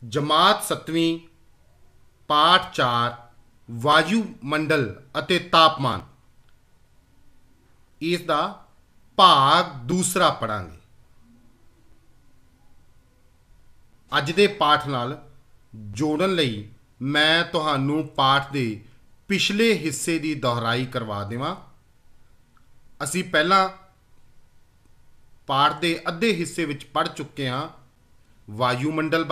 जमात 7वीं पाठ 4 वायुमंडल अते तापमान इसका भाग दूसरा पढ़ांगे। अज दे पाठ नाल जोड़न लई मैं तुहानू पाठ दे पिछले हिस्से की दोहराई करवा देवां। असी पहला पाठ के अद्धे हिस्से विच पढ़ चुके हाँ वायुमंडल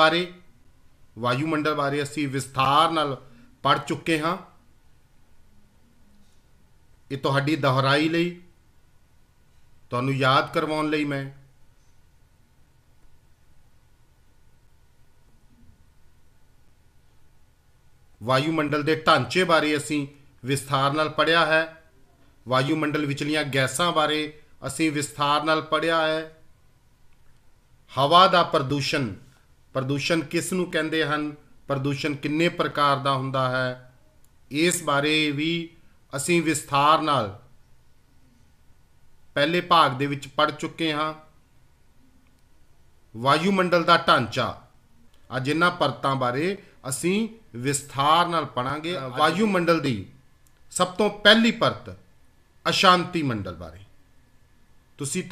बारे असी विस्तार नाल पढ़ चुके हाँ। ये तुहाडी दोहराई लई तुहानू याद करवाउण लई मैं वायुमंडल के ढांचे बारे असी विस्तार नाल पढ़िया है। वायुमंडल विचलियां गैसां बारे असी विस्तार नाल पढ़िया है। हवा का प्रदूषण किस नूं कहंदे हन, प्रदूषण किन्ने प्रकार का हुंदा है, इस बारे भी असी विस्तार नाल पहले भाग दे विच पढ़ चुके हाँ। वायुमंडल का ढांचा अज इन्हां परतां बारे असी विस्तार नाल पढ़ांगे। वायुमंडल की सब तो पहली परत अशांति मंडल बारे तुसी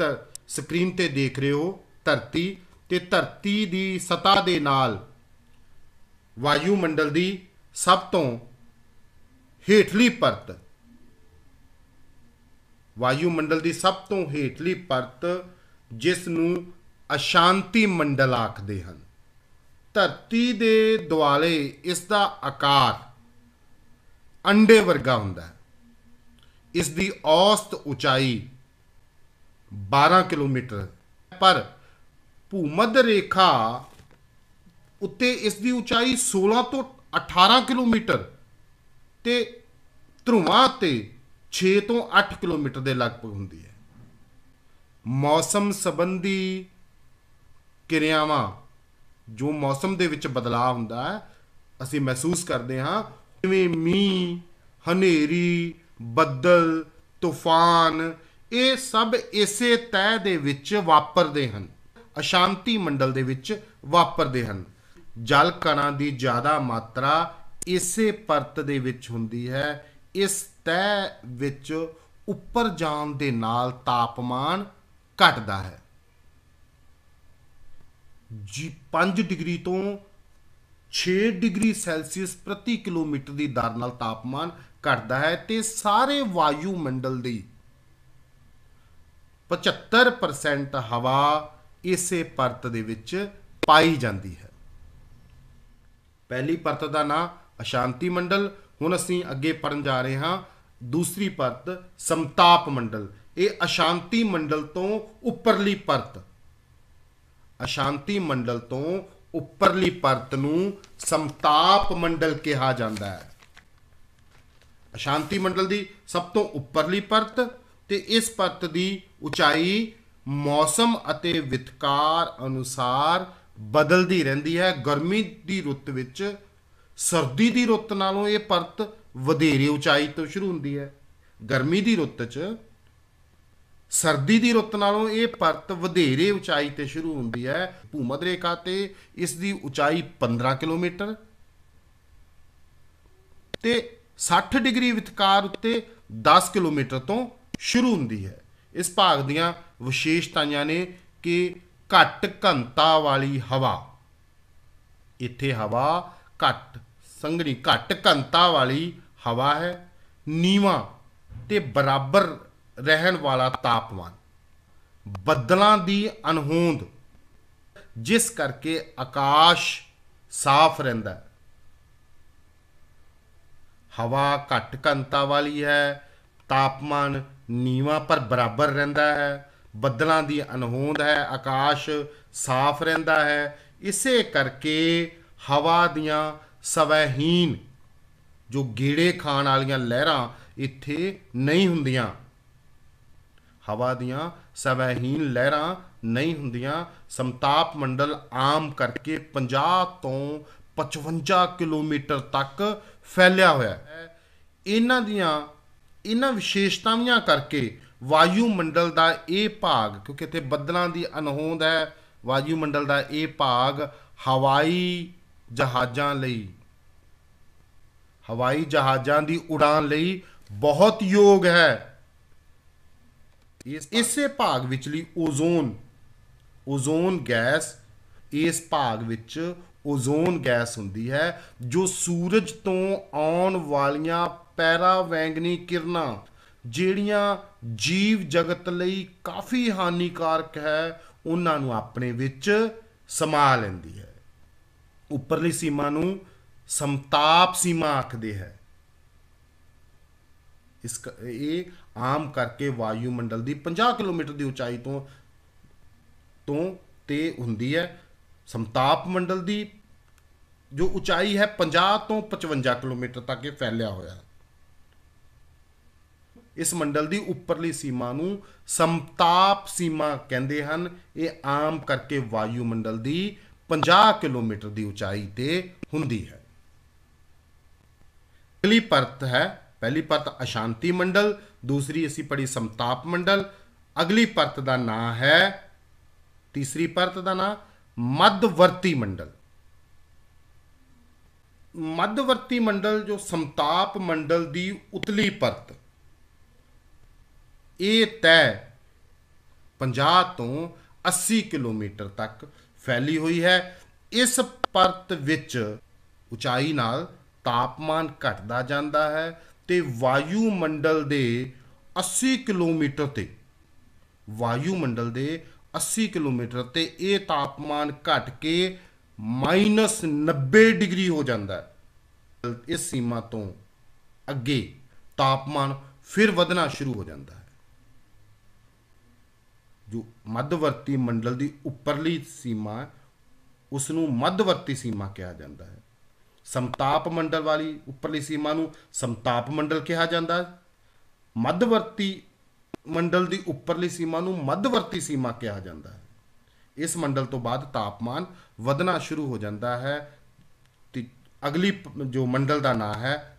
स्क्रीन ते देख रहे हो धरती ते धरती की सतह दे नाल वायुमंडल की सब तो हेठली परत वायुमंडल की सब तो हेठली परत जिस नूं अशांति मंडल आखदे हन। धरती दे दुआले इसका आकार अंडे वर्गा हुंदा है। इसकी औसत ऊंचाई 12 किलोमीटर पर भूमध्य रेखा उत्ते इसकी ऊंचाई 16 तो 18 किलोमीटर ते ध्रुवां ते 6 तो 8 किलोमीटर के लगभग हुंदी है। मौसम संबंधी किरियावां जो मौसम दे विच बदलाव हुंदा है असी महसूस करते हाँ, जिवें मींह, हनेरी, बदल, तूफान, ये सब इसे तह दे विच वापरदे हन। अशांति मंडल दे विच वापरदे हन। जल कणां दी ज़्यादा मात्रा इसे परत दे विच हुंदी है। इस तह विच उपर जाण दे नाल तापमान घटदा है। 5 डिग्री तो 6 डिग्री सैल्सीयस प्रति किलोमीटर की दर नाल तापमान घटदा है ते सारे वायुमंडल दी 75% हवा इसे परत दे विच पाई जाती है। पहली परत का नाम अशांति मंडल। हुण असीं अगे पढ़न जा रहे हाँ दूसरी परत समताप मंडल। ये अशांति मंडल तो उपरली परत, अशांति मंडल तो उपरली परत नूं समताप मंडल कहा जाता है। अशांति मंडल की सब तो उपरली परत ते इस परत की ऊंचाई मौसम अते वितकार अनुसार बदलती रहती है। गर्मी की रुत विच सर्दी की रुत नालों ये परत वधेरे ऊंचाई तो शुरू होती है। गर्मी की रुत च सर्दी की रुत नालों ये परत वधेरे ऊंचाई ते शुरू होती है। भूमध्य रेखा ते इसकी ऊंचाई 15 किलोमीटर ते 60 डिग्री वितकार उत्ते 10 किलोमीटर तो शुरू होती है। इस भाग दियां विशेषताएं ने कि घट घनता वाली हवा, इत्थे हवा घट संघनी घट घनता वाली हवा है। नीवा ते बराबर रहन वाला तापमान, बदलों की अनहोंद जिस करके आकाश साफ रहता है। हवा घट घनता वाली है, तापमान नीवा पर बराबर रहता है, बदलों की अनहोंद है, आकाश साफ रहता है। इसे करके हवा दियां सवैहीन जो गेड़े खाण वालियां लहरां इत्थे नहीं हुंदियां। हवा दियां सवैहीन लहरां नहीं हुंदियां। समताप मंडल आम करके 50 तो 55 किलोमीटर तक फैलिया हुआ है। इन्हां विशेषतावां करके वायुमंडल का यह भाग, क्योंकि इत्थे बदलों की अनहोंद है, वायुमंडल का यह भाग हवाई ਜਹਾਜ਼ਾਂ ਲਈ, ਹਵਾਈ ਜਹਾਜ਼ਾਂ ਦੀ ਉਡਾਨ ਲਈ ਬਹੁਤ ਯੋਗ ਹੈ। ਇਸੇ ਭਾਗ ਵਿਚਲੀ ਓਜ਼ੋਨ ਗੈਸ, ਇਸ ਭਾਗ ਵਿੱਚ ਓਜ਼ੋਨ ਗੈਸ ਹੁੰਦੀ ਹੈ ਜੋ ਸੂਰਜ ਤੋਂ ਆਉਣ ਵਾਲੀਆਂ ਪੈਰਾਵੈਂਗਨੀ ਕਿਰਨਾਂ, ਜਿਹੜੀਆਂ ਜੀਵ ਜਗਤ ਲਈ ਕਾਫੀ ਹਾਨੀਕਾਰਕ ਹੈ, ਉਹਨਾਂ ਨੂੰ ਆਪਣੇ ਵਿੱਚ ਸਮਾ ਲੈਂਦੀ ਹੈ। ਉੱਪਰਲੀ ਸੀਮਾ ਨੂੰ ਸਮਤਾਪ ਸੀਮਾ ਆਖਦੇ ਹੈ। ਇਹ ਆਮ ਕਰਕੇ ਵਾਯੂਮੰਡਲ ਦੀ 50 ਕਿਲੋਮੀਟਰ ਦੀ ਉਚਾਈ ਤੋਂ ਤੇ ਹੁੰਦੀ ਹੈ। ਸਮਤਾਪ ਮੰਡਲ ਦੀ ਜੋ ਉਚਾਈ ਹੈ 50 ਤੋਂ 55 ਕਿਲੋਮੀਟਰ ਤੱਕ ਇਹ ਫੈਲਿਆ ਹੋਇਆ ਹੈ। ਇਸ ਮੰਡਲ ਦੀ ਉੱਪਰਲੀ ਸੀਮਾ ਨੂੰ ਸਮਤਾਪ ਸੀਮਾ ਕਹਿੰਦੇ ਹਨ। ਇਹ ਆਮ ਕਰਕੇ ਵਾਯੂਮੰਡਲ ਦੀ 50 ਕਿਲੋਮੀਟਰ ਦੀ ਉਚਾਈ ਤੇ ਹੁੰਦੀ ਹੈ। ਅਗਲੀ ਪਰਤ ਹੈ, ਪਹਿਲੀ ਪਰਤ ਅਸ਼ਾਂਤੀ ਮੰਡਲ, ਦੂਸਰੀ ਅਸੀਂ ਪੜ੍ਹੀ ਸਮਤਾਪ ਮੰਡਲ। ਅਗਲੀ ਪਰਤ ਦਾ ਨਾਂ ਹੈ, ਤੀਸਰੀ ਪਰਤ ਦਾ ਨਾਂ ਮੱਧਵਰਤੀ ਮੰਡਲ। ਮੱਧਵਰਤੀ ਮੰਡਲ ਜੋ ਸਮਤਾਪ ਮੰਡਲ ਦੀ ਉਤਲੀ ਪਰਤ, ਇਹ ਤੈਅ 50 ਤੋਂ 80 ਕਿਲੋਮੀਟਰ ਤੱਕ ਫੈਲੀ ਹੋਈ ਹੈ। ਇਸ ਪਰਤ ਵਿੱਚ ਉਚਾਈ ਨਾਲ ਤਾਪਮਾਨ ਘਟਦਾ ਜਾਂਦਾ ਹੈ ਤੇ ਵਾਯੂਮੰਡਲ ਦੇ 80 ਕਿਲੋਮੀਟਰ ਤੇ, ਵਾਯੂਮੰਡਲ ਦੇ 80 ਕਿਲੋਮੀਟਰ ਤੇ ਇਹ ਤਾਪਮਾਨ ਘਟ ਕੇ -90 ਡਿਗਰੀ ਹੋ ਜਾਂਦਾ ਹੈ। ਇਸ ਸੀਮਾ ਤੋਂ ਅੱਗੇ ਤਾਪਮਾਨ ਫਿਰ ਵਧਣਾ ਸ਼ੁਰੂ ਹੋ ਜਾਂਦਾ ਹੈ। ਜੋ ਮੱਧਵਰਤੀ ਮੰਡਲ ਦੀ ਉੱਪਰਲੀ ਸੀਮਾ, ਉਸ ਨੂੰ ਮੱਧਵਰਤੀ ਸੀਮਾ ਕਿਹਾ ਜਾਂਦਾ ਹੈ। ਸਮਤਾਪ ਮੰਡਲ ਵਾਲੀ ਉੱਪਰਲੀ ਸੀਮਾ ਨੂੰ ਸਮਤਾਪ ਮੰਡਲ ਕਿਹਾ ਜਾਂਦਾ ਹੈ। ਮੱਧਵਰਤੀ ਮੰਡਲ ਦੀ ਉੱਪਰਲੀ ਸੀਮਾ ਨੂੰ ਮੱਧਵਰਤੀ ਸੀਮਾ ਕਿਹਾ ਜਾਂਦਾ ਹੈ। ਇਸ ਮੰਡਲ ਤੋਂ ਬਾਅਦ ਤਾਪਮਾਨ ਵਧਣਾ ਸ਼ੁਰੂ ਹੋ ਜਾਂਦਾ ਹੈ ਤੇ ਅਗਲੀ ਜੋ ਮੰਡਲ ਦਾ ਨਾਂ ਹੈ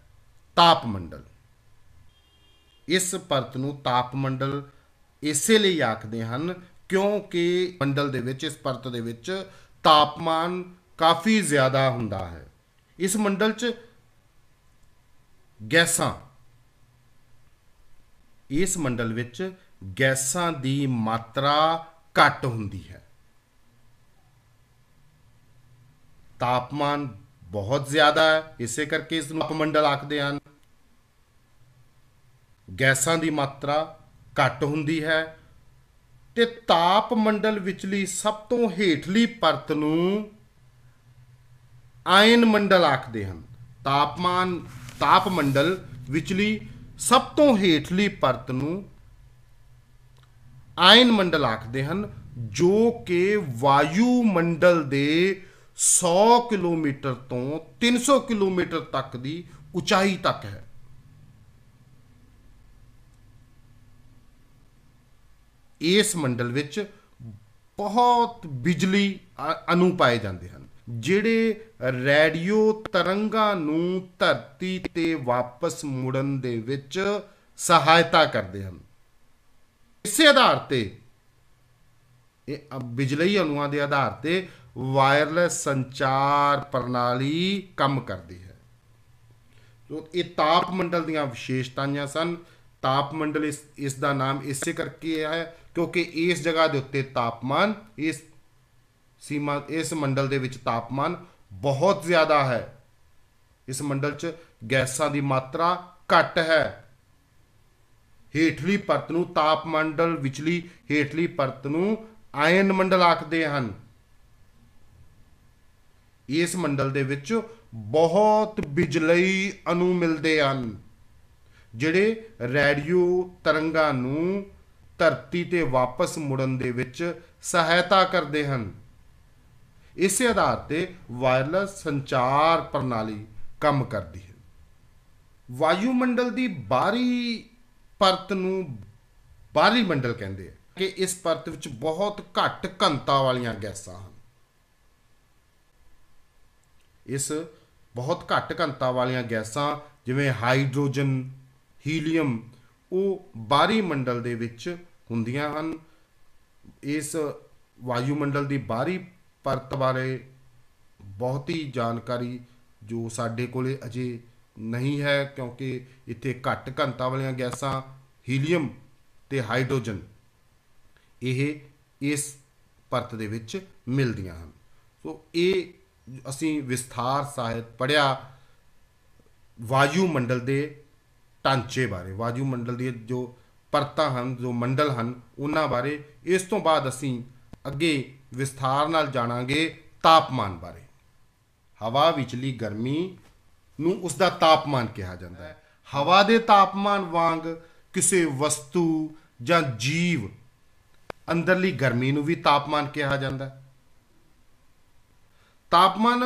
ਤਾਪ ਮੰਡਲ। ਇਸ ਪਰਤ ਨੂੰ ਤਾਪ ਮੰਡਲ ਇਸੇ ਲਈ ਆਖਦੇ ਹਨ ਕਿਉਂਕਿ ਮੰਡਲ ਦੇ ਵਿੱਚ, ਇਸ ਪਰਤ ਦੇ ਵਿੱਚ ਤਾਪਮਾਨ ਕਾਫੀ ਜ਼ਿਆਦਾ ਹੁੰਦਾ ਹੈ। ਇਸ ਮੰਡਲ 'ਚ ਗੈਸਾਂ, ਇਸ ਮੰਡਲ ਵਿੱਚ ਗੈਸਾਂ ਦੀ ਮਾਤਰਾ ਘੱਟ ਹੁੰਦੀ ਹੈ। ਤਾਪਮਾਨ ਬਹੁਤ ਜ਼ਿਆਦਾ ਹੈ, ਇਸੇ ਕਰਕੇ ਇਸ ਨੂੰ ਤਾਪਮੰਡਲ ਆਖਦੇ ਹਨ। ਗੈਸਾਂ ਦੀ ਮਾਤਰਾ ਘੱਟ ਹੁੰਦੀ ਹੈ ਤੇ ਤਾਪ ਮੰਡਲ ਵਿਚਲੀ ਸਭ ਤੋਂ ਹੇਠਲੀ ਪਰਤ ਨੂੰ ਆਇਨ ਮੰਡਲ ਆਖਦੇ ਹਨ। ਤਾਪ ਮੰਡਲ ਵਿਚਲੀ ਸਭ ਤੋਂ ਹੇਠਲੀ ਪਰਤ ਨੂੰ ਆਇਨ ਮੰਡਲ ਆਖਦੇ ਹਨ, ਜੋ ਕਿ ਵਾਯੂਮੰਡਲ ਦੇ 100 ਕਿਲੋਮੀਟਰ ਤੋਂ 300 ਕਿਲੋਮੀਟਰ ਤੱਕ ਦੀ ਉਚਾਈ ਤੱਕ ਹੈ। ਇਸ ਮੰਡਲ ਵਿੱਚ ਬਹੁਤ ਬਿਜਲੀ ਅਣੂ ਪਾਏ ਜਾਂਦੇ ਹਨ, ਜਿਹੜੇ ਰੇਡੀਓ ਤਰੰਗਾਂ ਨੂੰ ਧਰਤੀ ਤੇ ਵਾਪਸ ਮੁੜਨ ਦੇ ਵਿੱਚ ਸਹਾਇਤਾ ਕਰਦੇ ਹਨ। ਇਸੇ ਆਧਾਰ ਤੇ, ਇਹ ਬਿਜਲਈ ਅਣੂਆਂ ਦੇ ਆਧਾਰ ਤੇ ਵਾਇਰਲੈਸ ਸੰਚਾਰ ਪ੍ਰਣਾਲੀ ਕੰਮ ਕਰਦੀ ਹੈ। ਇਹ ਤਾਪ ਮੰਡਲ ਦੀਆਂ ਵਿਸ਼ੇਸ਼ਤਾਵਾਂ ਸਨ। ਤਾਪ ਮੰਡਲ ਇਸ ਦਾ ਨਾਮ ਇਸੇ ਕਰਕੇ ਹੈ ਕਿਉਂਕਿ ਇਸ ਜਗ੍ਹਾ ਦੇ ਉੱਤੇ ਤਾਪਮਾਨ, ਇਸ ਮੰਡਲ ਦੇ ਵਿੱਚ ਤਾਪਮਾਨ ਬਹੁਤ ਜ਼ਿਆਦਾ ਹੈ। ਇਸ ਮੰਡਲ 'ਚ ਗੈਸਾਂ ਦੀ ਮਾਤਰਾ ਘੱਟ ਹੈ। ਹੇਠਲੀ ਪਰਤ ਨੂੰ, ਤਾਪ ਮੰਡਲ ਵਿਚਲੀ ਹੇਠਲੀ ਪਰਤ ਨੂੰ ਆਇਨ ਮੰਡਲ ਆਖਦੇ ਹਨ। ਇਸ ਮੰਡਲ ਦੇ ਵਿੱਚ ਬਹੁਤ ਬਿਜਲਈ ਅਣੂ ਮਿਲਦੇ ਹਨ, ਜਿਹੜੇ ਰੇਡੀਓ ਤਰੰਗਾਂ ਨੂੰ ਧਰਤੀ ਤੇ ਵਾਪਸ ਮੁੜਨ ਦੇ ਵਿੱਚ ਸਹਾਇਤਾ ਕਰਦੇ ਹਨ। ਇਸੇ ਆਧਾਰ ਤੇ ਵਾਇਰਲੈਸ ਸੰਚਾਰ ਪ੍ਰਣਾਲੀ ਕੰਮ ਕਰਦੀ ਹੈ। ਵਾਯੂਮੰਡਲ ਦੀ ਬਾਹਰੀ ਪਰਤ ਨੂੰ ਬਾਹਰੀ ਮੰਡਲ ਕਹਿੰਦੇ ਆ ਕਿ ਇਸ ਪਰਤ ਵਿੱਚ ਬਹੁਤ ਘੱਟ ਘਣਤਾ ਵਾਲੀਆਂ ਗੈਸਾਂ ਹਨ। ਇਸ ਬਹੁਤ ਘੱਟ ਘਣਤਾ ਵਾਲੀਆਂ ਗੈਸਾਂ ਜਿਵੇਂ ਹਾਈਡਰੋਜਨ, ਹੀਲੀਅਮ, ਉਹ ਬਾਹਰੀ ਮੰਡਲ ਦੇ ਵਿੱਚ ਹੁੰਦੀਆਂ ਹਨ। ਇਸ ਵਾਯੂਮੰਡਲ ਦੀ ਬਾਹਰੀ ਪਰਤ ਬਾਰੇ ਬਹੁਤੀ ਜਾਣਕਾਰੀ ਜੋ ਸਾਡੇ ਕੋਲੇ ਅਜੇ ਨਹੀਂ ਹੈ, ਕਿਉਂਕਿ ਇੱਥੇ ਘੱਟ ਘਣਤਾ ਵਾਲੀਆਂ ਗੈਸਾਂ ਹੀਲੀਅਮ ਤੇ ਹਾਈਡਰੋਜਨ ਇਹ ਇਸ ਪਰਤ ਦੇ ਵਿੱਚ ਮਿਲਦੀਆਂ ਹਨ। ਸੋ ਇਹ ਅਸੀਂ ਵਿਸਥਾਰ ਸਾਹਿਤ ਪੜ੍ਹਿਆ ਵਾਯੂਮੰਡਲ ਦੇ ਢਾਂਚੇ ਬਾਰੇ, ਵਾਯੂਮੰਡਲ ਦੀਆਂ ਜੋ ਪਰਤਾਂ ਹਨ, ਜੋ ਮੰਡਲ ਹਨ, ਉਹਨਾਂ ਬਾਰੇ। ਇਸ ਤੋਂ ਬਾਅਦ ਅਸੀਂ ਅੱਗੇ ਵਿਸਥਾਰ ਨਾਲ ਜਾਣਾਂਗੇ ਤਾਪਮਾਨ ਬਾਰੇ। ਹਵਾ ਵਿਚਲੀ ਗਰਮੀ ਨੂੰ ਉਸ ਦਾ ਤਾਪਮਾਨ ਕਿਹਾ ਜਾਂਦਾ ਹੈ। ਹਵਾ ਦੇ ਤਾਪਮਾਨ ਵਾਂਗ ਕਿਸੇ ਵਸਤੂ ਜਾਂ ਜੀਵ ਅੰਦਰਲੀ ਗਰਮੀ ਨੂੰ ਵੀ ਤਾਪਮਾਨ ਕਿਹਾ ਜਾਂਦਾ ਹੈ। ਤਾਪਮਾਨ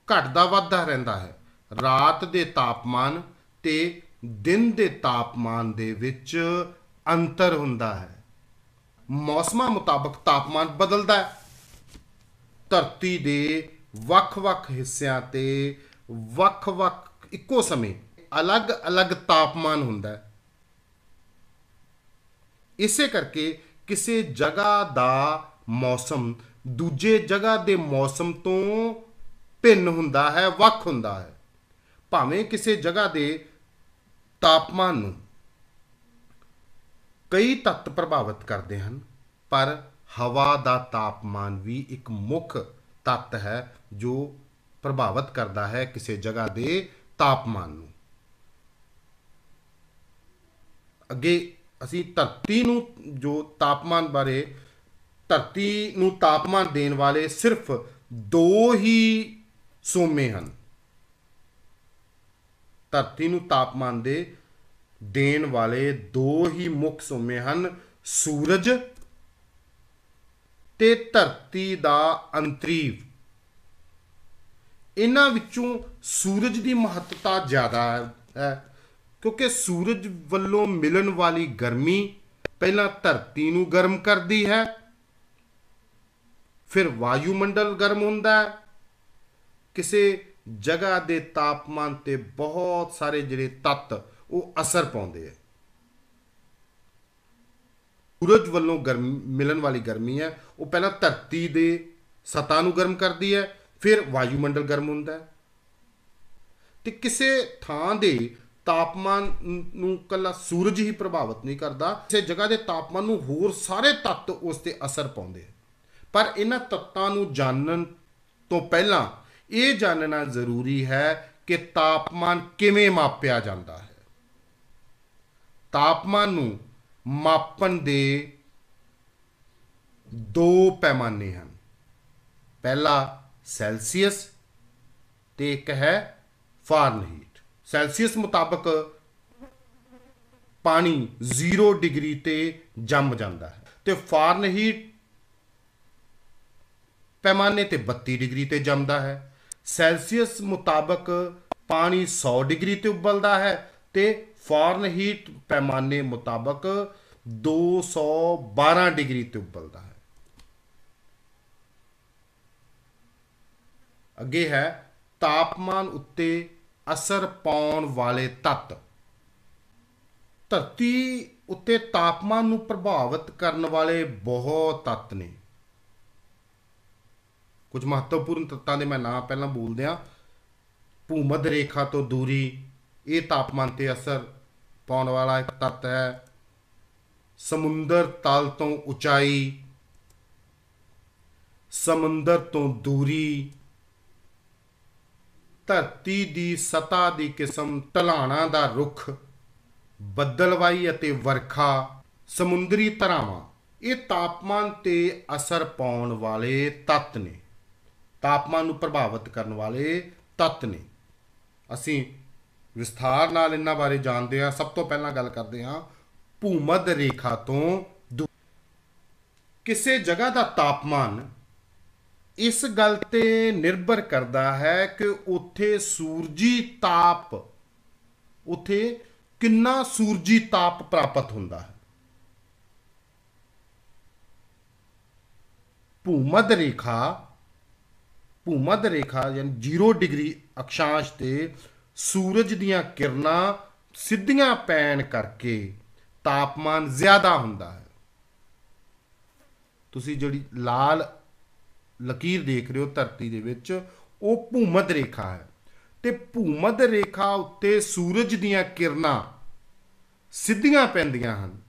ਘਟਦਾ ਵੱਧਦਾ ਰਹਿੰਦਾ ਹੈ। ਰਾਤ ਦੇ ਤਾਪਮਾਨ ਤੇ ਦਿਨ ਦੇ ਤਾਪਮਾਨ ਦੇ ਵਿੱਚ ਅੰਤਰ ਹੁੰਦਾ ਹੈ। ਮੌਸਮਾਂ ਮੁਤਾਬਕ ਤਾਪਮਾਨ ਬਦਲਦਾ ਹੈ। ਧਰਤੀ ਦੇ ਵੱਖ-ਵੱਖ ਹਿੱਸਿਆਂ ਤੇ ਵੱਖ-ਵੱਖ ਇੱਕੋ ਸਮੇਂ ਅਲੱਗ-ਅਲੱਗ ਤਾਪਮਾਨ ਹੁੰਦਾ ਹੈ। ਇਸੇ ਕਰਕੇ ਕਿਸੇ ਜਗ੍ਹਾ ਦਾ ਮੌਸਮ ਦੂਜੇ ਜਗ੍ਹਾ ਦੇ ਮੌਸਮ ਤੋਂ ਭਿੰਨ ਹੁੰਦਾ ਹੈ, ਵੱਖ ਹੁੰਦਾ ਹੈ। ਭਾਵੇਂ ਕਿਸੇ ਜਗ੍ਹਾ ਦੇ ਤਾਪਮਾਨ ਨੂੰ ਕਈ ਤੱਤ ਪ੍ਰਭਾਵਿਤ ਕਰਦੇ ਹਨ, ਪਰ ਹਵਾ ਦਾ ਤਾਪਮਾਨ ਵੀ ਇੱਕ ਮੁੱਖ ਤੱਤ ਹੈ ਜੋ ਪ੍ਰਭਾਵਿਤ ਕਰਦਾ ਹੈ ਕਿਸੇ ਜਗ੍ਹਾ ਦੇ ਤਾਪਮਾਨ ਨੂੰ। ਅੱਗੇ ਅਸੀਂ ਧਰਤੀ ਨੂੰ ਜੋ ਤਾਪਮਾਨ ਬਾਰੇ, ਧਰਤੀ ਨੂੰ ਤਾਪਮਾਨ ਦੇਣ ਵਾਲੇ ਸਿਰਫ ਦੋ ਹੀ ਸੋਮੇ ਹਨ। ਧਰਤੀ ਨੂੰ ਤਾਪਮਾਨ ਦੇਣ ਵਾਲੇ ਦੋ ਹੀ ਮੁੱਖ ਸੋਮੇ ਹਨ, ਸੂਰਜ ਤੇ ਧਰਤੀ ਦਾ ਅੰਤਰੀਵ। ਇਹਨਾਂ ਵਿੱਚੋਂ ਸੂਰਜ ਦੀ ਮਹੱਤਤਾ ਜ਼ਿਆਦਾ ਹੈ, ਕਿਉਂਕਿ ਸੂਰਜ ਵੱਲੋਂ ਮਿਲਣ ਵਾਲੀ ਗਰਮੀ ਪਹਿਲਾਂ ਧਰਤੀ ਨੂੰ ਗਰਮ ਕਰਦੀ ਹੈ, ਫਿਰ ਵਾਯੂਮੰਡਲ ਗਰਮ ਹੁੰਦਾ ਹੈ। ਕਿਸੇ ਜਗ੍ਹਾ ਦੇ ਤਾਪਮਾਨ ਤੇ ਬਹੁਤ ਸਾਰੇ ਜਿਹੜੇ ਤੱਤ ਉਹ ਅਸਰ ਪਾਉਂਦੇ ਹੈ। ਸੂਰਜ ਵੱਲੋਂ ਮਿਲਣ ਵਾਲੀ ਗਰਮੀ ਹੈ ਉਹ ਪਹਿਲਾਂ ਧਰਤੀ ਦੇ ਸਤਹ ਨੂੰ ਗਰਮ ਕਰਦੀ ਹੈ, ਫਿਰ ਵਾਯੂਮੰਡਲ ਗਰਮ ਹੁੰਦਾ ਹੈ। ਤੇ ਕਿਸੇ ਥਾਂ ਦੇ ਤਾਪਮਾਨ ਨੂੰ ਇਕੱਲਾ ਸੂਰਜ ਹੀ ਪ੍ਰਭਾਵਿਤ ਨਹੀਂ ਕਰਦਾ, ਕਿਸੇ ਜਗ੍ਹਾ ਦੇ ਤਾਪਮਾਨ ਨੂੰ ਹੋਰ ਸਾਰੇ ਤੱਤ ਉਸ ਤੇ ਅਸਰ ਪਾਉਂਦੇ ਹੈ। ਪਰ ਇਹਨਾਂ ਤੱਤਾਂ ਨੂੰ ਜਾਣਨ ਤੋਂ ਪਹਿਲਾਂ ਇਹ ਜਾਣਨਾ ਜ਼ਰੂਰੀ ਹੈ ਕਿ ਤਾਪਮਾਨ ਕਿਵੇਂ ਮਾਪਿਆ ਜਾਂਦਾ ਹੈ। ਤਾਪਮਾਨ ਨੂੰ ਮਾਪਣ ਦੇ ਦੋ ਪੈਮਾਨੇ ਹਨ। ਪਹਿਲਾ ਸੈਲਸੀਅਸ ਤੇ ਇੱਕ ਹੈ ਫਾਰਨਹੀਟ। ਸੈਲਸੀਅਸ ਮੁਤਾਬਕ ਪਾਣੀ 0 ਡਿਗਰੀ ਤੇ ਜੰਮ ਜਾਂਦਾ ਹੈ ਤੇ ਫਾਰਨਹੀਟ ਪੈਮਾਨੇ ਤੇ 32 ਡਿਗਰੀ ਤੇ ਜੰਮਦਾ ਹੈ। ਸੈਲਸੀਅਸ ਮੁਤਾਬਕ ਪਾਣੀ 100 ਡਿਗਰੀ ਤੇ ਉਬਲਦਾ ਹੈ ਤੇ ਫਾਰਨਹੀਟ ਪੈਮਾਨੇ ਮੁਤਾਬਕ 212 ਡਿਗਰੀ ਤੇ ਉਬਲਦਾ ਹੈ। ਅੱਗੇ ਹੈ ਤਾਪਮਾਨ ਉੱਤੇ ਅਸਰ ਪਾਉਣ ਵਾਲੇ ਤੱਤ। ਧਰਤੀ ਉੱਤੇ ਤਾਪਮਾਨ ਨੂੰ ਪ੍ਰਭਾਵਿਤ ਕਰਨ ਵਾਲੇ ਬਹੁਤ ਤੱਤ ਨੇ। ਕੁਝ ਮਹੱਤਵਪੂਰਨ ਤੱਤਾਂ ਦੇ ਮੈਂ ਨਾਂ ਪਹਿਲਾਂ ਬੋਲਦੇ ਹਾਂ। ਭੂਮੱਧ ਰੇਖਾ ਤੋਂ ਦੂਰੀ, ਇਹ ਤਾਪਮਾਨ ਤੇ ਅਸਰ ਪਾਉਣ ਵਾਲਾ ਇੱਕ ਤੱਤ ਹੈ। ਸਮੁੰਦਰ ਤਲ ਤੋਂ ਉਚਾਈ, ਸਮੁੰਦਰ ਤੋਂ ਦੂਰੀ, ਧਰਤੀ ਦੀ ਸਤਹ ਦੀ ਕਿਸਮ, ਢਲਾਣਾਂ ਦਾ ਰੁੱਖ, ਬੱਦਲਵਾਈ ਅਤੇ ਵਰਖਾ, ਸਮੁੰਦਰੀ ਧਾਰਾਵਾਂ, ਇਹ ਤਾਪਮਾਨ ਤੇ ਅਸਰ ਪਾਉਣ ਵਾਲੇ ਤੱਤ ਨੇ, ਤਾਪਮਾਨ ਨੂੰ ਪ੍ਰਭਾਵਿਤ ਕਰਨ ਵਾਲੇ ਤੱਤ ਨੇ। ਅਸੀਂ ਵਿਸਥਾਰ ਨਾਲ ਇਹਨਾਂ ਬਾਰੇ ਜਾਣਦੇ ਹਾਂ। ਸਭ ਤੋਂ ਪਹਿਲਾਂ ਗੱਲ ਕਰਦੇ ਹਾਂ ਭੂਮੱਧ ਰੇਖਾ ਤੋਂ ਕਿਸੇ ਜਗ੍ਹਾ ਦਾ ਤਾਪਮਾਨ ਇਸ ਗੱਲ ਤੇ ਨਿਰਭਰ ਕਰਦਾ ਹੈ ਕਿ ਉੱਥੇ ਸੂਰਜੀ ਤਾਪ, ਉੱਥੇ ਕਿੰਨਾ ਸੂਰਜੀ ਤਾਪ ਪ੍ਰਾਪਤ ਹੁੰਦਾ ਹੈ। ਭੂਮੱਧ ਰੇਖਾ ਯਾਨੀ 0 ਡਿਗਰੀ ਅਕਸ਼ਾਂਸ਼ ਤੇ ਸੂਰਜ ਦੀਆਂ ਕਿਰਨਾਂ ਸਿੱਧੀਆਂ ਪੈਣ ਕਰਕੇ ਤਾਪਮਾਨ ਜ਼ਿਆਦਾ ਹੁੰਦਾ ਹੈ। ਤੁਸੀਂ ਜਿਹੜੀ ਲਾਲ ਲਕੀਰ ਦੇਖ ਰਹੇ ਹੋ ਧਰਤੀ ਦੇ ਵਿੱਚ, ਉਹ ਭੂਮੱਧ ਰੇਖਾ ਹੈ। ਤੇ ਭੂਮੱਧ ਰੇਖਾ ਉੱਤੇ ਸੂਰਜ ਦੀਆਂ ਕਿਰਨਾਂ ਸਿੱਧੀਆਂ ਪੈਂਦੀਆਂ ਹਨ,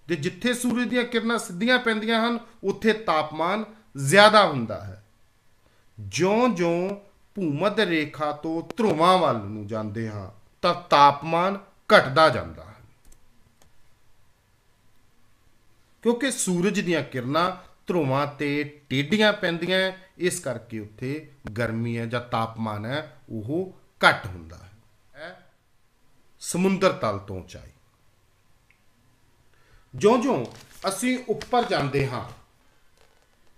ਤੇ ਜਿੱਥੇ ਸੂਰਜ ਦੀਆਂ ਕਿਰਨਾਂ ਸਿੱਧੀਆਂ ਪੈਂਦੀਆਂ ਹਨ ਉੱਥੇ ਤਾਪਮਾਨ ਜ਼ਿਆਦਾ ਹੁੰਦਾ ਹੈ। ਜਿਉਂ-ਜਿਉਂ ਭੂਮੱਧ ਰੇਖਾ ਤੋਂ ਧਰੁਵਾਂ ਵੱਲ ਨੂੰ ਜਾਂਦੇ ਹਾਂ ਤਾਂ ਤਾਪਮਾਨ ਘਟਦਾ ਜਾਂਦਾ ਹੈ, ਕਿਉਂਕਿ ਸੂਰਜ ਦੀਆਂ ਕਿਰਨਾਂ ਧਰੁਵਾਂ ਤੇ ਟੇਢੀਆਂ ਪੈਂਦੀਆਂ, ਇਸ ਕਰਕੇ ਉੱਥੇ ਗਰਮੀ ਹੈ ਜਾਂ ਤਾਪਮਾਨ ਹੈ ਉਹ ਘੱਟ ਹੁੰਦਾ ਹੈ। ਸਮੁੰਦਰ ਤਲ ਤੋਂ ਉਚਾਈ, ਜਿਉਂ-ਜਿਉਂ ਅਸੀਂ ਉੱਪਰ ਜਾਂਦੇ ਹਾਂ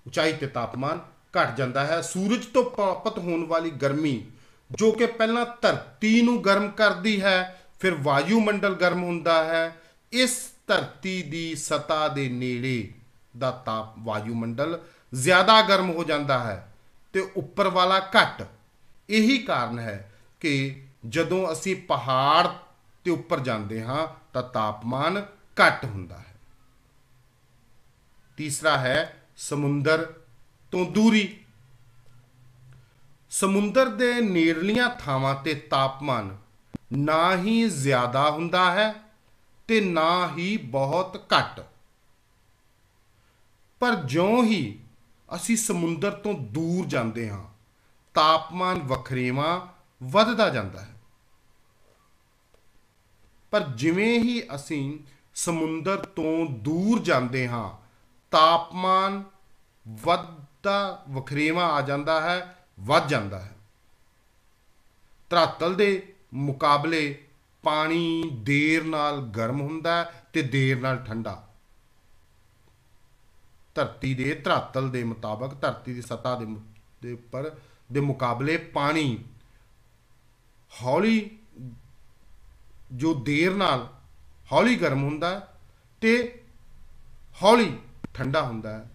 ਉਚਾਈ ਤੇ ਤਾਪਮਾਨ ਘਟ ਜਾਂਦਾ ਹੈ। ਸੂਰਜ ਤੋਂ ਪ੍ਰਾਪਤ ਹੋਣ ਵਾਲੀ ਗਰਮੀ ਜੋ ਕਿ ਪਹਿਲਾਂ ਧਰਤੀ ਨੂੰ ਗਰਮ ਕਰਦੀ ਹੈ, ਫਿਰ ਵਾਯੂਮੰਡਲ ਗਰਮ ਹੁੰਦਾ ਹੈ। ਇਸ ਧਰਤੀ ਦੀ ਸਤ੍ਹਾ ਦੇ ਨੇੜੇ ਦਾ ਵਾਯੂਮੰਡਲ ਜ਼ਿਆਦਾ ਗਰਮ ਹੋ ਜਾਂਦਾ ਹੈ ਤੇ ਉੱਪਰ ਵਾਲਾ ਘੱਟ। ਇਹੀ ਕਾਰਨ ਹੈ ਕਿ ਜਦੋਂ ਅਸੀਂ ਪਹਾੜ ਤੇ ਉੱਪਰ ਜਾਂਦੇ ਹਾਂ ਤਾਂ ਤਾਪਮਾਨ ਘੱਟ ਹੁੰਦਾ ਹੈ। ਤੀਸਰਾ ਹੈ ਸਮੁੰਦਰ ਤੋਂ ਦੂਰੀ। ਸਮੁੰਦਰ ਦੇ ਨੇੜਲੀਆਂ ਥਾਵਾਂ ਤੇ ਤਾਪਮਾਨ ਨਾ ਹੀ ਜ਼ਿਆਦਾ ਹੁੰਦਾ ਹੈ ਤੇ ਨਾ ਹੀ ਬਹੁਤ ਘੱਟ, ਪਰ ਜਿਉਂ ਹੀ ਅਸੀਂ ਸਮੁੰਦਰ ਤੋਂ ਦੂਰ ਜਾਂਦੇ ਹਾਂ ਤਾਪਮਾਨ ਵਖਰੇਵਾਂ ਵੱਧਦਾ ਜਾਂਦਾ ਹੈ। ਪਰ ਜਿਵੇਂ ਹੀ ਅਸੀਂ ਸਮੁੰਦਰ ਤੋਂ ਦੂਰ ਜਾਂਦੇ ਹਾਂ ਤਾਪਮਾਨ ਵੱਧਦਾ ਵਖਰੇਵਾਂ ਆ ਜਾਂਦਾ ਹੈ, ਵੱਧ ਜਾਂਦਾ ਹੈ। ਧਰਾਤਲ ਦੇ ਮੁਕਾਬਲੇ ਪਾਣੀ ਦੇਰ ਨਾਲ ਗਰਮ ਹੁੰਦਾ ਤੇ ਦੇਰ ਨਾਲ ਠੰਡਾ। ਧਰਤੀ ਦੇ ਧਰਾਤਲ ਦੇ ਮੁਤਾਬਕ ਧਰਤੀ ਦੀ ਸਤ੍ਹਾ ਦੇ ਉੱਪਰ ਦੇ ਮੁਕਾਬਲੇ ਪਾਣੀ ਹੌਲੀ ਜੋ ਦੇਰ ਨਾਲ ਹੌਲੀ ਗਰਮ ਹੁੰਦਾ ਤੇ ਹੌਲੀ ਠੰਡਾ ਹੁੰਦਾ ਹੈ।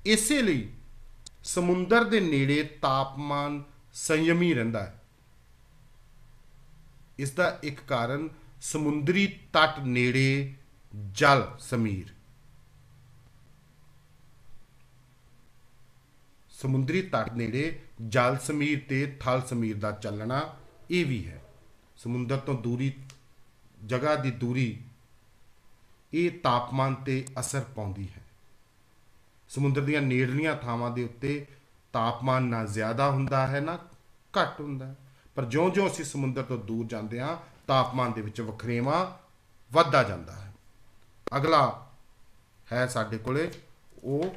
ਇਸੇ ਲਈ ਸਮੁੰਦਰ ਦੇ ਨੇੜੇ ਤਾਪਮਾਨ ਸੰਯਮੀ ਰਹਿੰਦਾ ਹੈ। ਇਸ ਦਾ ਇੱਕ ਕਾਰਨ ਸਮੁੰਦਰੀ ਤੱਟ ਨੇੜੇ ਜਲ ਸਮੀਰ, ਸਮੁੰਦਰੀ ਤੱਟ ਨੇੜੇ ਜਲ ਸਮੀਰ ਤੇ ਥਲ ਸਮੀਰ ਦਾ ਚੱਲਣਾ ਇਹ ਵੀ ਹੈ। ਸਮੁੰਦਰ ਤੋਂ ਦੂਰੀ, ਜਗ੍ਹਾ ਦੀ ਦੂਰੀ ਇਹ ਤਾਪਮਾਨ ਤੇ ਅਸਰ ਪਾਉਂਦੀ ਹੈ। ਸਮੁੰਦਰ ਦੀਆਂ ਨੇੜਲੀਆਂ ਥਾਵਾਂ ਦੇ ਉੱਤੇ ਤਾਪਮਾਨ ਨਾ ਜ਼ਿਆਦਾ ਹੁੰਦਾ ਹੈ ਨਾ ਘੱਟ ਹੁੰਦਾ ਹੈ, ਪਰ ਜਿਉਂ-ਜਿਉਂ ਅਸੀਂ ਸਮੁੰਦਰ ਤੋਂ ਦੂਰ ਜਾਂਦੇ ਹਾਂ ਤਾਪਮਾਨ ਦੇ ਵਿੱਚ ਵਖਰੇਵਾਂ ਵੱਧਦਾ ਜਾਂਦਾ ਹੈ। ਅਗਲਾ ਹੈ ਸਾਡੇ ਕੋਲੇ ਉਹ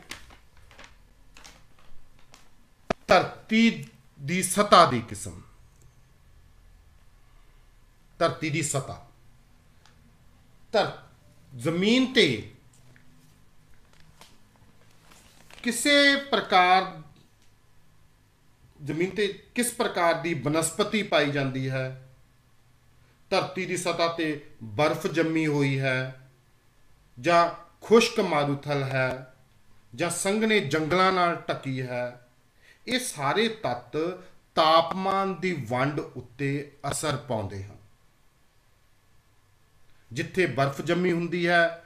ਧਰਤੀ ਦੀ ਸਤ੍ਹਾ ਦੀ ਕਿਸਮ। ਧਰਤੀ ਦੀ ਸਤ੍ਹਾ ਜ਼ਮੀਨ ਤੇ ਕਿਸੇ ਪ੍ਰਕਾਰ, ਜ਼ਮੀਨ ਤੇ ਕਿਸ ਪ੍ਰਕਾਰ ਦੀ ਬਨਸਪਤੀ ਪਾਈ ਜਾਂਦੀ ਹੈ। ਧਰਤੀ ਦੀ ਸਤ੍ਹਾ ਤੇ ਬਰਫ਼ ਜੰਮੀ ਹੋਈ ਹੈ ਜਾਂ ਖੁਸ਼ਕ ਮਾਰੂਥਲ ਹੈ ਜਾਂ ਸੰਘਣੇ ਜੰਗਲਾਂ ਨਾਲ ਢਕੀ ਹੈ। ਇਹ ਸਾਰੇ ਤੱਤ ਤਾਪਮਾਨ ਦੀ ਵੰਡ ਉੱਤੇ ਅਸਰ ਪਾਉਂਦੇ ਹਨ। ਜਿੱਥੇ ਬਰਫ਼ ਜੰਮੀ ਹੁੰਦੀ ਹੈ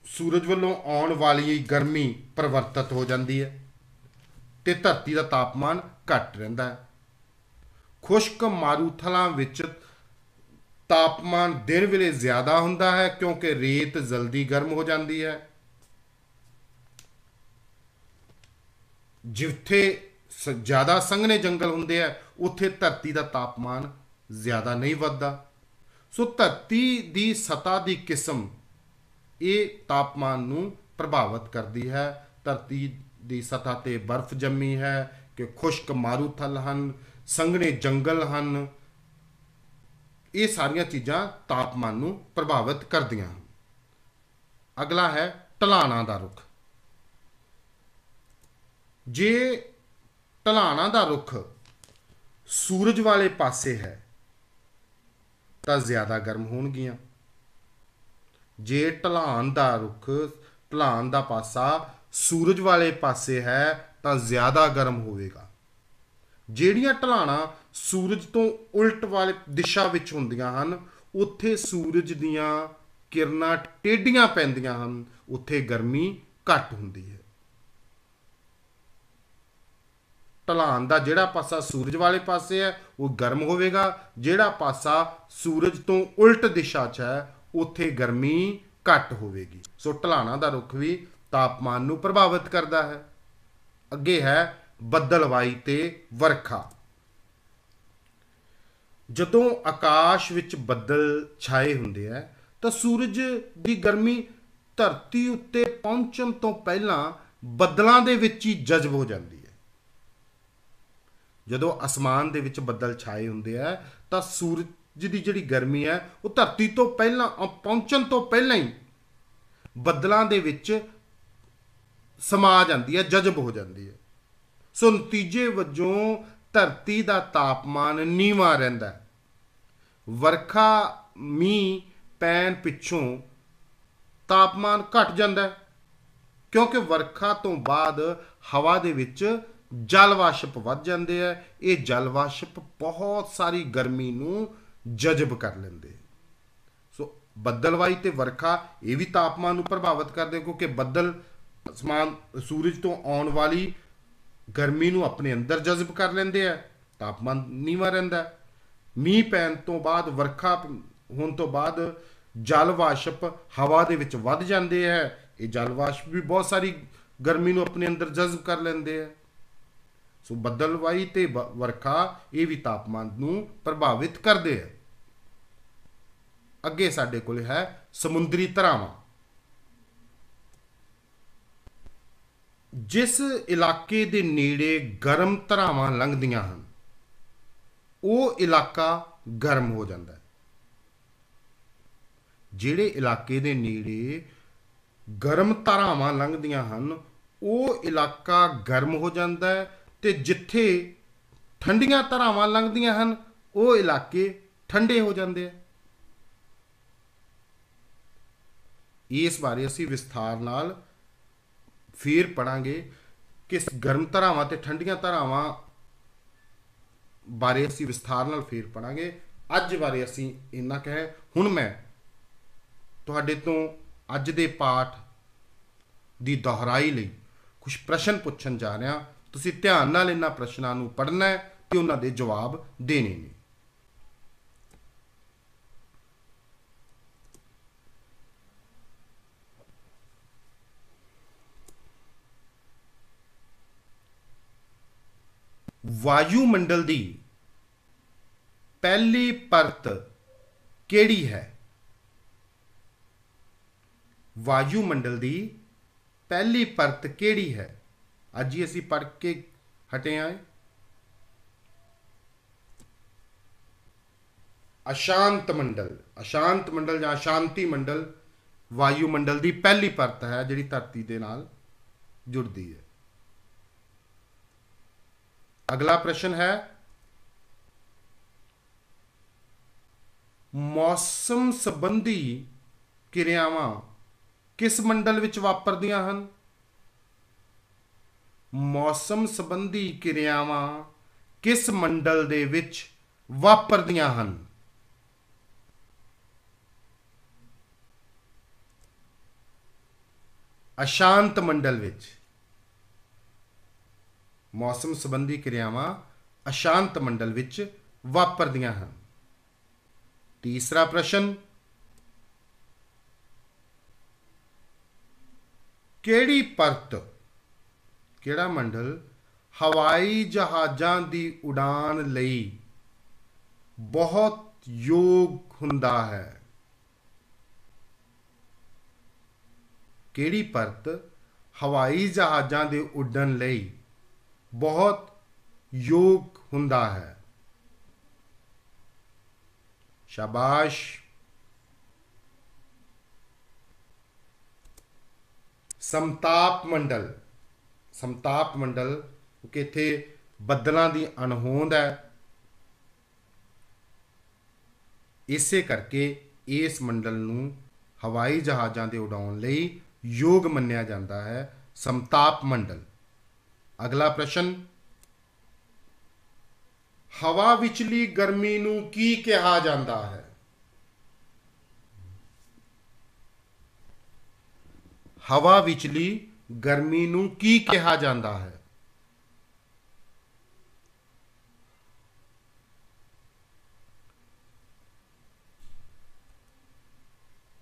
ਸੂਰਜ ਵੱਲੋਂ ਆਉਣ ਵਾਲੀ ਗਰਮੀ ਪਰਿਵਰਤਿਤ ਹੋ ਜਾਂਦੀ ਹੈ ਤੇ ਧਰਤੀ ਦਾ ਤਾਪਮਾਨ ਘੱਟ ਰਹਿੰਦਾ ਹੈ। ਖੁਸ਼ਕ ਮਾਰੂਥਲਾਂ ਵਿੱਚ ਤਾਪਮਾਨ ਦਿਨ ਵੇਲੇ ਜ਼ਿਆਦਾ ਹੁੰਦਾ ਹੈ ਕਿਉਂਕਿ ਰੇਤ ਜਲਦੀ ਗਰਮ ਹੋ ਜਾਂਦੀ ਹੈ। ਜਿੱਥੇ ਜ਼ਿਆਦਾ ਸੰਘਣੇ ਜੰਗਲ ਹੁੰਦੇ ਆ ਉੱਥੇ ਧਰਤੀ ਦਾ ਤਾਪਮਾਨ ਜ਼ਿਆਦਾ ਨਹੀਂ ਵੱਧਦਾ। ਸੋ ਧਰਤੀ ਦੀ ਸਤ੍ਹਾ ਦੀ ਕਿਸਮ ਇਹ ਤਾਪਮਾਨ ਨੂੰ ਪ੍ਰਭਾਵਿਤ ਕਰਦੀ ਹੈ। ਧਰਤੀ ਦੀ ਸਤ੍ਹਾ ਤੇ ਬਰਫ਼ ਜੰਮੀ ਹੈ ਕਿ ਖੁਸ਼ਕ ਮਾਰੂਥਲ ਹਨ, ਸੰਘਣੇ ਜੰਗਲ ਹਨ, ਇਹ ਸਾਰੀਆਂ ਚੀਜ਼ਾਂ ਤਾਪਮਾਨ ਨੂੰ ਪ੍ਰਭਾਵਿਤ ਕਰਦੀਆਂ ਹਨ। ਅਗਲਾ ਹੈ ਢਲਾਣਾਂ ਦਾ ਰੁੱਖ। ਜੇ ਢਲਾਣਾਂ ਦਾ ਰੁੱਖ ਸੂਰਜ ਵਾਲੇ ਪਾਸੇ ਹੈ ਤਾਂ ਜ਼ਿਆਦਾ ਗਰਮ ਹੋਣਗੀਆਂ। ਜੇ ਢਲਾਣ ਦਾ ਰੁੱਖ, ਢਲਾਣ ਦਾ ਪਾਸਾ ਸੂਰਜ ਵਾਲੇ ਪਾਸੇ ਹੈ ਤਾਂ ਜ਼ਿਆਦਾ ਗਰਮ ਹੋਵੇਗਾ। ਜਿਹੜੀਆਂ ਢਲਾਣਾਂ ਸੂਰਜ ਤੋਂ ਉਲਟ ਵਾਲੀ ਦਿਸ਼ਾ ਵਿੱਚ ਹੁੰਦੀਆਂ ਹਨ ਉੱਥੇ ਸੂਰਜ ਦੀਆਂ ਕਿਰਨਾਂ ਟੇਢੀਆਂ ਪੈਂਦੀਆਂ ਹਨ, ਉੱਥੇ ਗਰਮੀ ਘੱਟ ਹੁੰਦੀ ਹੈ। ਢਲਾਨ ਦਾ ਜਿਹੜਾ ਪਾਸਾ ਸੂਰਜ ਵਾਲੇ ਪਾਸੇ ਹੈ ਉਹ ਗਰਮ ਹੋਵੇਗਾ, ਜਿਹੜਾ ਪਾਸਾ ਸੂਰਜ ਤੋਂ ਉਲਟ ਦਿਸ਼ਾ 'ਚ ਹੈ ਉੱਥੇ ਗਰਮੀ ਘੱਟ ਹੋਵੇਗੀ। ਸੋ ਢਲਾਣਾ ਦਾ ਰੁਖ ਵੀ ਤਾਪਮਾਨ ਨੂੰ ਪ੍ਰਭਾਵਿਤ ਕਰਦਾ ਹੈ। ਅੱਗੇ ਹੈ ਬੱਦਲਵਾਈ ਤੇ ਵਰਖਾ। ਜਦੋਂ ਆਕਾਸ਼ ਵਿੱਚ ਬੱਦਲ ਛਾਏ ਹੁੰਦੇ ਆ ਤਾਂ ਸੂਰਜ ਦੀ ਗਰਮੀ ਧਰਤੀ ਉੱਤੇ ਪਹੁੰਚਣ ਤੋਂ ਪਹਿਲਾਂ ਬੱਦਲਾਂ ਦੇ ਵਿੱਚ ਹੀ ਜਜ਼ਬ ਹੋ ਜਾਂਦੀ ਹੈ। ਜਦੋਂ ਅਸਮਾਨ ਦੇ ਵਿੱਚ ਬੱਦਲ ਛਾਏ ਹੁੰਦੇ ਆ ਤਾਂ ਸੂਰਜ ਦੀ ਜਿਹੜੀ ਗਰਮੀ ਹੈ ਉਹ ਧਰਤੀ ਤੋਂ ਪਹਿਲਾਂ ਪਹੁੰਚਣ ਤੋਂ ਪਹਿਲਾਂ ਹੀ ਬੱਦਲਾਂ ਦੇ ਵਿੱਚ ਸਮਾ ਜਾਂਦੀ ਹੈ, ਜਜ਼ਬ ਹੋ ਜਾਂਦੀ ਹੈ। ਸੋ ਨਤੀਜੇ ਵਜੋਂ ਧਰਤੀ ਦਾ ਤਾਪਮਾਨ ਨੀਵਾਂ ਰਹਿੰਦਾ ਹੈ। ਵਰਖਾ ਮੀਂਹ ਪੈਣ ਪਿੱਛੋਂ ਤਾਪਮਾਨ ਘਟ ਜਾਂਦਾ ਹੈ, ਕਿਉਂਕਿ ਵਰਖਾ ਤੋਂ ਬਾਅਦ ਹਵਾ ਦੇ ਵਿੱਚ ਜਲ ਵਾਸ਼ਪ ਵੱਧ ਜਾਂਦੇ ਆ। ਇਹ ਜਲ ਵਾਸ਼ਪ ਬਹੁਤ ਸਾਰੀ ਗਰਮੀ ਨੂੰ ਜਜ਼ਬ ਕਰ ਲੈਂਦੇ। ਸੋ ਬੱਦਲਵਾਈ ਤੇ ਵਰਖਾ ਇਹ ਵੀ ਤਾਪਮਾਨ ਨੂੰ ਪ੍ਰਭਾਵਿਤ ਕਰਦੇ, ਕਿਉਂਕਿ ਬੱਦਲ ਅਸਮਾਨ ਸੂਰਜ ਤੋਂ ਆਉਣ ਵਾਲੀ ਗਰਮੀ ਨੂੰ ਆਪਣੇ ਅੰਦਰ ਜਜ਼ਬ ਕਰ ਲੈਂਦੇ ਆ, ਤਾਪਮਾਨ ਨੀਵਾਂ ਰਹਿੰਦਾ। ਮੀਂਹ ਪੈਣ ਤੋਂ ਬਾਅਦ ਵਰਖਾ ਹੋਣ ਤੋਂ ਬਾਅਦ ਜਲ ਵਾਸ਼ਪ ਹਵਾ ਦੇ ਵਿੱਚ ਵੱਧ ਜਾਂਦੇ ਹੈ। ਇਹ ਜਲ ਵਾਸ਼ਪ ਵੀ ਬਹੁਤ ਸਾਰੀ ਗਰਮੀ ਨੂੰ ਆਪਣੇ ਅੰਦਰ ਜਜ਼ਬ ਕਰ ਲੈਂਦੇ ਆ। ਸੋ ਬੱਦਲਵਾਈ ਤੇ ਵਰਖਾ ਇਹ ਵੀ ਤਾਪਮਾਨ ਨੂੰ ਪ੍ਰਭਾਵਿਤ ਕਰਦੇ ਆ। ਅੱਗੇ ਸਾਡੇ ਕੋਲ ਹੈ ਸਮੁੰਦਰੀ ਧਾਰਾਵਾਂ। ਜਿਸ ਇਲਾਕੇ ਦੇ ਨੇੜੇ ਗਰਮ ਧਾਰਾਵਾਂ ਲੰਘਦੀਆਂ ਹਨ ਉਹ ਇਲਾਕਾ ਗਰਮ ਹੋ ਜਾਂਦਾ ਹੈ। ਜਿਹੜੇ ਇਲਾਕੇ ਦੇ ਨੇੜੇ ਗਰਮ ਧਾਰਾਵਾਂ ਲੰਘਦੀਆਂ ਹਨ ਉਹ ਇਲਾਕਾ ਗਰਮ ਹੋ ਜਾਂਦਾ ਹੈ, ਤੇ ਜਿੱਥੇ ਠੰਡੀਆਂ ਧਾਰਾਵਾਂ ਲੰਘਦੀਆਂ ਹਨ ਉਹ ਇਲਾਕੇ ਠੰਡੇ ਹੋ ਜਾਂਦੇ ਆ। ਇਸ ਬਾਰੇ ਅਸੀਂ ਵਿਸਥਾਰ ਨਾਲ ਫਿਰ ਪੜਾਂਗੇ ਕਿ ਗਰਮ ਧਾਰਾਵਾਂ ਤੇ ਠੰਡੀਆਂ ਧਾਰਾਵਾਂ ਬਾਰੇ ਅਸੀਂ ਵਿਸਥਾਰ ਨਾਲ ਫਿਰ ਪੜਾਂਗੇ। ਅੱਜ ਬਾਰੇ ਅਸੀਂ ਇੰਨਾ ਕਹਿ। ਹੁਣ ਮੈਂ ਤੁਹਾਡੇ ਤੋਂ ਅੱਜ ਦੇ ਪਾਠ ਦੀ ਦੁਹਰਾਈ ਲਈ ਕੁਝ ਪ੍ਰਸ਼ਨ ਪੁੱਛਣ ਜਾ ਰਿਹਾ। ਤੁਸੀਂ ਧਿਆਨ ਨਾਲ ਇਹਨਾਂ ਪ੍ਰਸ਼ਨਾਂ ਨੂੰ ਪੜ੍ਹਨਾ ਹੈ ਤੇ ਉਹਨਾਂ ਦੇ ਜਵਾਬ ਦੇਣੇ ਨੇ। ਵਾਯੂਮੰਡਲ ਦੀ ਪਹਿਲੀ ਪਰਤ ਕਿਹੜੀ ਹੈ? ਵਾਯੂਮੰਡਲ ਦੀ ਪਹਿਲੀ ਪਰਤ ਕਿਹੜੀ ਹੈ? ਅੱਜ ਹੀ ਅਸੀਂ ਪੜ੍ਹ ਕੇ ਹਟੇ ਆਏ। ਅਸ਼ਾਂਤ ਮੰਡਲ। ਅਸ਼ਾਂਤ ਮੰਡਲ ਜਾਂ ਅਸ਼ਾਂਤੀ ਮੰਡਲ ਵਾਯੂਮੰਡਲ ਦੀ ਪਹਿਲੀ ਪਰਤ ਹੈ ਜਿਹੜੀ ਧਰਤੀ ਦੇ ਨਾਲ ਜੁੜਦੀ ਹੈ। ਅਗਲਾ ਪ੍ਰਸ਼ਨ ਹੈ ਮੌਸਮ ਸੰਬੰਧੀ ਕਿਰਿਆਵਾਂ ਕਿਸ ਮੰਡਲ ਵਿੱਚ ਵਾਪਰਦੀਆਂ ਹਨ? ਮੌਸਮ ਸੰਬੰਧੀ ਕਿਰਿਆਵਾਂ ਕਿਸ ਮੰਡਲ ਦੇ ਵਿੱਚ ਵਾਪਰਦੀਆਂ ਹਨ? ਅਸ਼ਾਂਤ ਮੰਡਲ ਵਿੱਚ। ਮੌਸਮ ਸੰਬੰਧੀ ਕਿਰਿਆਵਾਂ ਅਸ਼ਾਂਤ ਮੰਡਲ ਵਿੱਚ ਵਾਪਰਦੀਆਂ ਹਨ। ਤੀਸਰਾ ਪ੍ਰਸ਼ਨ ਕਿਹੜੀ ਪਰਤ, ਕਿਹੜਾ ਮੰਡਲ ਹਵਾਈ ਜਹਾਜ਼ਾਂ ਦੀ ਉਡਾਨ ਲਈ ਬਹੁਤ ਯੋਗ ਹੁੰਦਾ ਹੈ? ਕਿਹੜੀ ਪਰਤ ਹਵਾਈ ਜਹਾਜ਼ਾਂ ਦੇ ਉੱਡਣ ਲਈ ਬਹੁਤ ਯੋਗ ਹੁੰਦਾ ਹੈ? ਸ਼ਾਬਾਸ਼। ਸਮਤਾਪ ਮੰਡਲ। ਸਮਤਾਪ ਮੰਡਲ ਕਿ ਇੱਥੇ ਬੱਦਲਾਂ ਦੀ ਅਣਹੋਂਦ ਹੈ, ਇਸੇ ਕਰਕੇ ਇਸ ਮੰਡਲ ਨੂੰ ਹਵਾਈ ਜਹਾਜ਼ਾਂ ਦੇ ਉਡਾਉਣ ਲਈ ਯੋਗ ਮੰਨਿਆ ਜਾਂਦਾ ਹੈ, ਸਮਤਾਪ ਮੰਡਲ। ਅਗਲਾ ਪ੍ਰਸ਼ਨ ਹਵਾ ਵਿਚਲੀ ਗਰਮੀ ਨੂੰ ਕੀ ਕਿਹਾ ਜਾਂਦਾ ਹੈ? ਹਵਾ ਵਿਚਲੀ ਗਰਮੀ ਨੂੰ ਕੀ ਕਿਹਾ ਜਾਂਦਾ ਹੈ?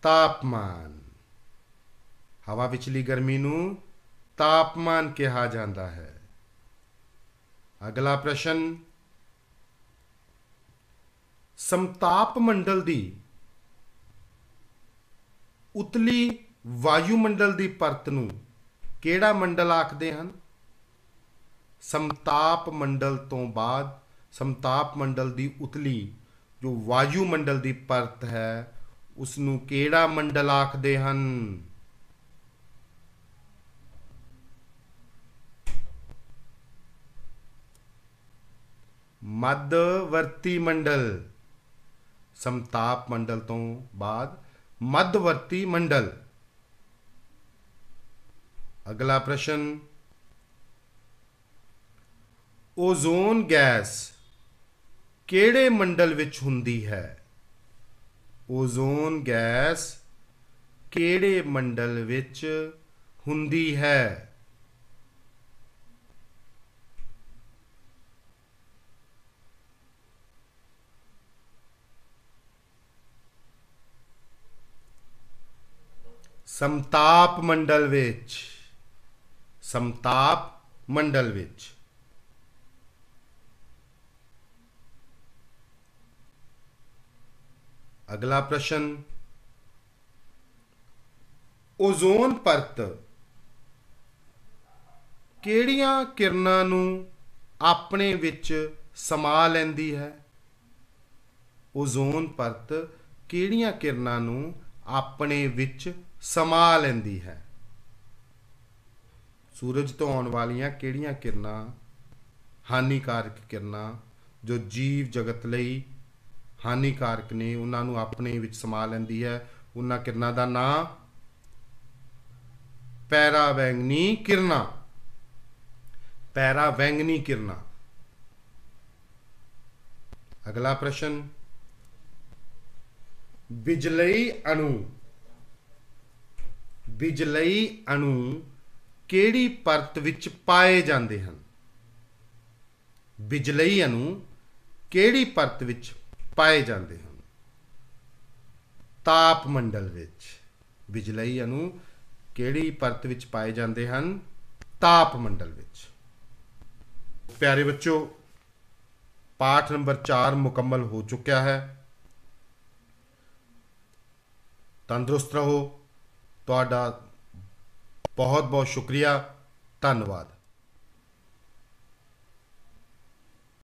तापमान। हवा विचली गर्मी नूं तापमान कहा जाता है। अगला प्रश्न, समताप मंडल दी उतली वायुमंडल दी परत नूं किहड़ा मंडल आखदे हन? समताप मंडल तो बाद समताप मंडल दी उतली जो वायुमंडल दी परत है उसनूं किहड़ा मंडल आखदे हन? मध्यवर्ती मंडल। समताप मंडल तो बाद मध्यवर्ती मंडल। अगला प्रश्न, ओजोन गैस किहड़े मंडल विच हुंदी है? ओजोन गैस किहड़े मंडल विच हुंदी है? समताप मंडल विच। समताप मंडल विच। अगला प्रश्न, ओजोन परत किहड़ियां किरणां नूं अपने विच समा लैंदी है? ओजोन परत किहड़ियां किरणां नूं अपने विच समा लैंदी है? सूरज तो आने वालियां किहड़ियां किरणां हानिकारक किरणां जो जीव जगत लई हानिकारक ने उन्हां नूं अपने विच समा लैंदी है? उन्हां किरणां दा नाम पैरावैंगनी किरणां। पैरावैंगनी किरणां। अगला प्रश्न, बिजलई अणु। बिजलई अणु किहड़ी परत विच पाए जांदे हन? बिजलई अणु किहड़ी परत विच पाए जांदे हन? ताप मंडल विच। बिजलई अणु किहड़ी परत विच पाए जांदे हन? ताप मंडल विच। प्यारे बच्चों, पाठ नंबर 4 मुकम्मल हो चुका है। तंदुरुस्त रहो। तुहाडा बहुत बहुत शुक्रिया। धन्यवाद।